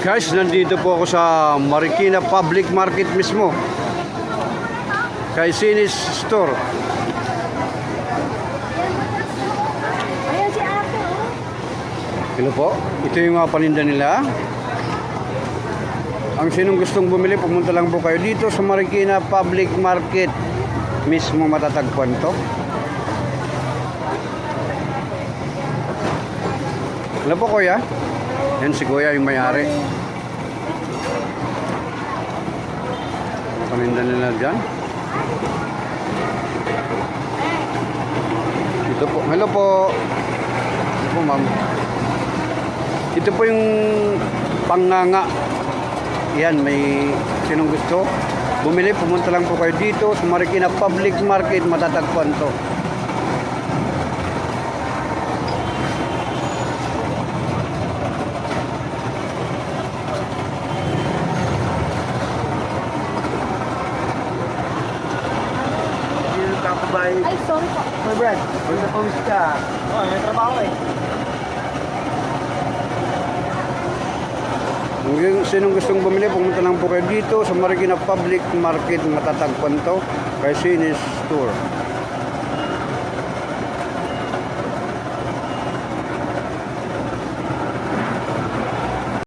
Guys, nandito po ako sa Marikina Public Market mismo. Kay Sinis Store. Ayan si ate, oh. Hello po. Ito yung mga paninda nila. Ang sinong gustong bumili, pumunta lang po kayo dito sa Marikina Public Market. Mismo matatagpuan to. Hello po, kuya. Yan si kuya yung may-ari. Paninda nila dyan. Ito po. Hello po. Ito po, ma'am. Ito po yung panganga. Yan, may sinong gusto bumili, pumunta lang po kayo dito sa Marikina Public Market, matatagpuan to. Ay, sorry po. My Brad, kung na-post ka. Oo, may trabaho eh. Kung sinong gustong bumili, pumunta lang po kayo dito sa Marikina Public Market, matatagpuan to kay Sinis Store.